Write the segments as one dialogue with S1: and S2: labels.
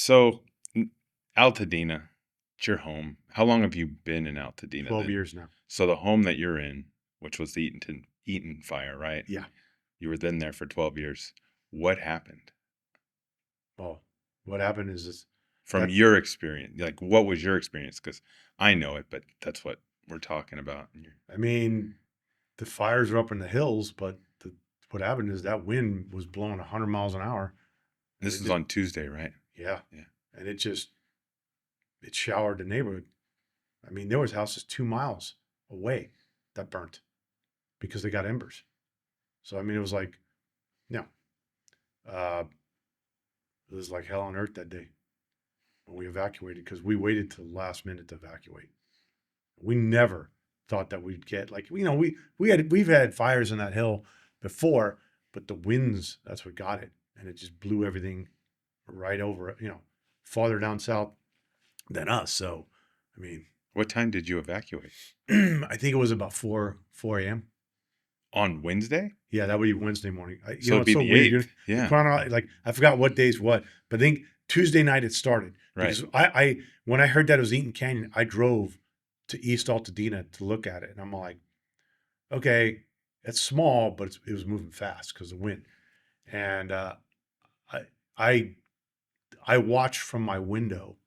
S1: So, Altadena, it's your home. How long have you been in Altadena
S2: 12
S1: then?
S2: years now.
S1: So the home that you're in, which was the Eaton Fire, right?
S2: Yeah.
S1: You were then there for 12 years. What happened?
S2: Well, what happened is
S1: From
S2: that,
S1: your experience, like what was your experience? Because I know it, but that's what we're talking about.
S2: I mean, the fires are up in the hills, but what happened is that wind was blowing 100 miles an hour. And
S1: This
S2: it
S1: is
S2: just,
S1: on Tuesday, right?
S2: yeah.
S1: Yeah.
S2: And it showered the neighborhood. I mean, there was houses 2 miles away that burnt because they got embers. So, I mean, it was like, no, uh, it was like hell on earth that day when we evacuated because we waited till the last minute to evacuate. We never thought that we'd get like we've had fires in that hill before, but the winds, that's what got it, and it just blew everything right over, farther down south than us. So, I mean,
S1: What time did you evacuate?
S2: I think it was about four a.m.
S1: On Wednesday?
S2: Yeah, that would be Wednesday morning.
S1: So it'd
S2: It's
S1: be
S2: so
S1: the
S2: weird.
S1: 8th.
S2: The
S1: Yeah.
S2: like I forgot what days what, but I think Tuesday night it started
S1: Right.
S2: because I when I heard that it was Eaton Canyon, I drove to East Altadena to look at it, and I'm like, okay, it's small, but it was moving fast because of the wind. And I I I watched from my window.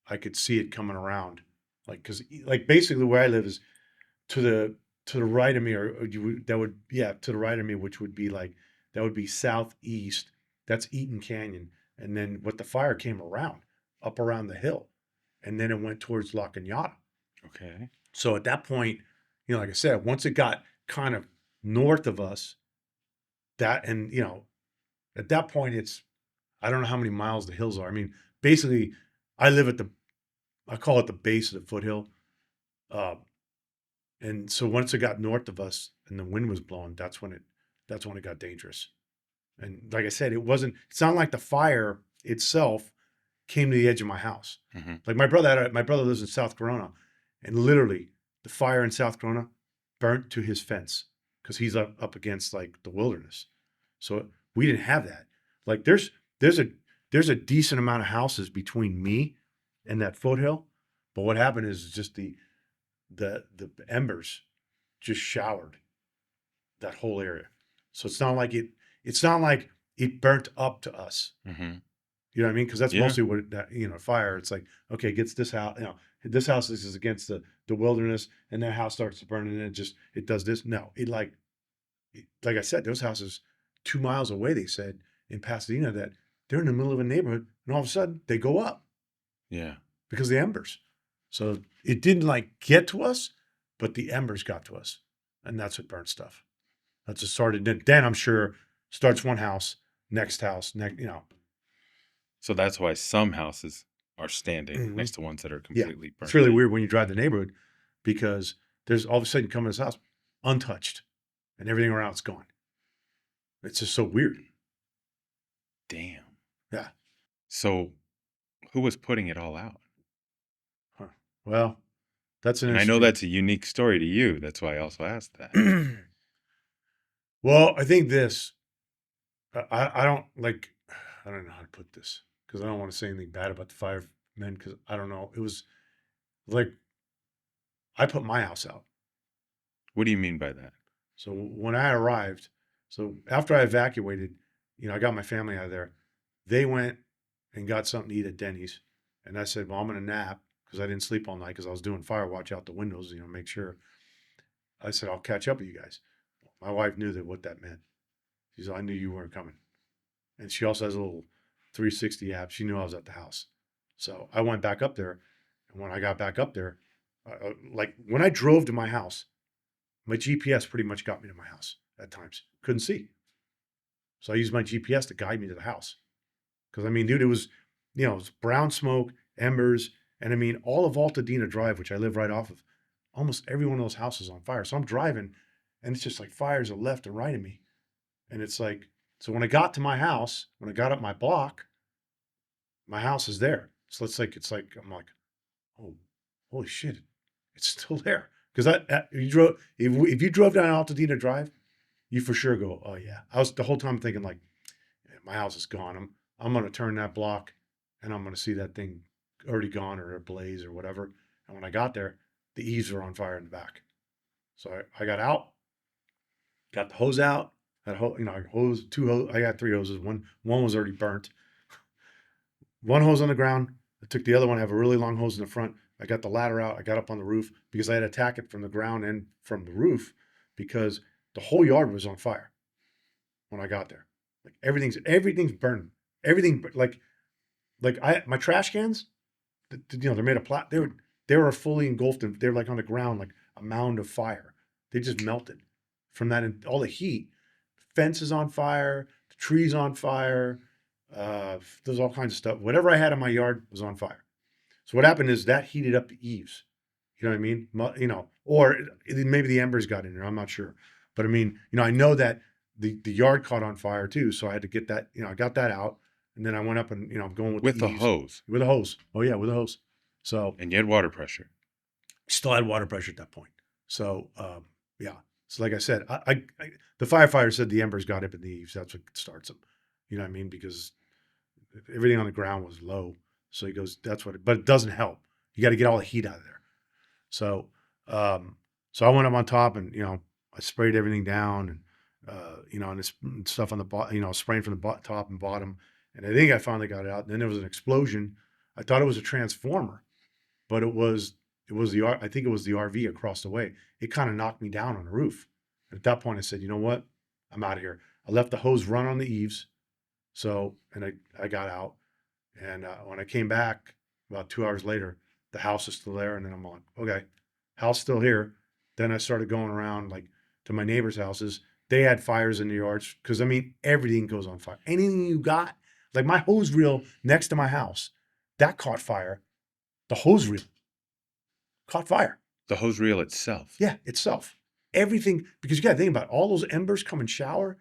S2: I could see it coming around, like because like basically where I live is to the right of me, or that would yeah to the right of me, which would be like that would be southeast. That's Eaton Canyon, and then what the fire came around up around the hill, and then it went towards La Cañada.
S1: Okay.
S2: So at that point, like I said, once it got kind of north of us, that and at that point it's I don't know how many miles the hills are. I mean, basically, I live at I call it the base of the foothill, uh, and so once it got north of us and the wind was blowing, that's when it got dangerous. And like I said, it's not like the fire itself came to the edge of my house.
S1: Mm-hmm.
S2: Like my brother lives in South Corona, and literally the fire in South Corona burnt to his fence because he's up against like the wilderness. So we didn't have that. Like there's a there's a decent amount of houses between me and that foothill, but what happened is just the embers just showered that whole area. So it's not like it burnt up to us.
S1: Mm-hmm.
S2: You know what I mean? Because that's
S1: Yeah.
S2: mostly what fire. It's like, okay, it gets this house. This house is against the wilderness, and that house starts to burn, and it does this. No, like I said, those houses 2 miles away. They said in Pasadena that they're in the middle of a neighborhood, and all of a sudden they go up
S1: Yeah.
S2: because of the embers. So it didn't like get to us, but the embers got to us, and that's what burnt stuff. That's what started. Then I'm sure starts one house, next house, next.
S1: So that's why some houses are standing
S2: Mhm.
S1: next to ones that are
S2: Yeah,
S1: completely
S2: it's
S1: burnt
S2: really
S1: down.
S2: weird when you drive the neighborhood because there's all of a sudden you come in this house untouched, and everything around it's gone. It's just so weird.
S1: Damn.
S2: Yeah.
S1: So who was putting it all out?
S2: Huh. Well, that's an
S1: And I know
S2: interesting.
S1: that's a unique story to you. That's why I also asked that.
S2: Well, I think this. I don't like. I don't know how to put this because I don't want to say anything bad about the firemen because I don't know. It was like I put my house out.
S1: What do you mean by that?
S2: So when I arrived, so after I evacuated, I got my family out of there. They went and got something to eat at Denny's, and I said, "Well, I'm gonna nap because I didn't sleep all night because I was doing fire watch out the windows, make sure." I said, "I'll catch up with you guys." My wife knew that what that meant. She said, "I knew you weren't coming," and she also has a little 360 app. She knew I was at the house, so I went back up there, and when I got back up there, like when I drove to my house, my GPS pretty much got me to my house at times. Couldn't see. So I used my GPS to guide me to the house. Because I mean, dude, it was brown smoke, embers, and I mean, all of Altadena Drive, which I live right off of, almost every one of those houses on fire. So I'm driving, and it's just like fires are left and right of me. And it's like, so when I got to my house, when I got up my block, my house is there. So I'm like, oh, holy shit, it's still there. Because if you drove down Altadena Drive, you for sure go, oh yeah. I was the whole time thinking like, my house is gone. I'm gonna turn that block and I'm going to see that thing already gone or ablaze or whatever. And when I got there, the eaves were on fire in the back. So I got out, got the hose out, had hose, two hose. I got three hoses. One was already burnt. One hose on the ground. I took the other one. I have a really long hose in the front. I got the ladder out. I got up on the roof because I had to attack it from the ground and from the roof because the whole yard was on fire when I got there. Like everything's burning. Everything my trash cans, they're made of plastic. They were fully engulfed and they're like on the ground like a mound of fire. They just melted from that and all the heat. Fence is on fire. The trees on fire. There's all kinds of stuff. Whatever I had in my yard was on fire. So what happened is that heated up the eaves. You know what I mean? Or maybe the embers got in there. I'm not sure. But I mean, I know that the yard caught on fire too. So I had to get that, I got that out. And then I went up and, I'm going with
S1: the
S2: eaves.
S1: hose.
S2: With a hose. Oh, yeah, with a hose. So.
S1: And you had water pressure.
S2: Still had water pressure at that point. So, yeah. So like I said, the firefighter said the embers got up in the eaves. That's what starts them. You know what I mean? Because everything on the ground was low. So he goes, but it doesn't help. You got to get all the heat out of there. So, so I went up on top and, I sprayed everything down and, and this stuff on the bottom, spraying from the top and bottom. And I think I finally got it out. And then there was an explosion. I thought it was a transformer, but I think it was the RV across the way. It kind of knocked me down on the roof. And at that point I said, you know what? I'm out of here. I left the hose run on the eaves. So, and I got out. And when I came back about 2 hours later, the house is still there. And then I'm like, okay, house still here. Then I started going around like to my neighbors' houses. They had fires in the yards because, everything goes on fire. Anything you got, like my hose reel next to my house, that caught fire. The hose reel caught fire.
S1: The hose reel itself.
S2: Yeah, itself. Everything, because you got to think about it, all those embers come and shower.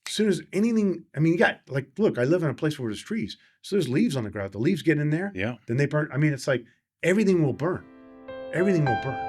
S2: As soon as anything, you got look, I live in a place where there's trees. So there's leaves on the ground. The leaves get in there.
S1: Yeah.
S2: Then they burn. It's like everything will burn. Everything will burn.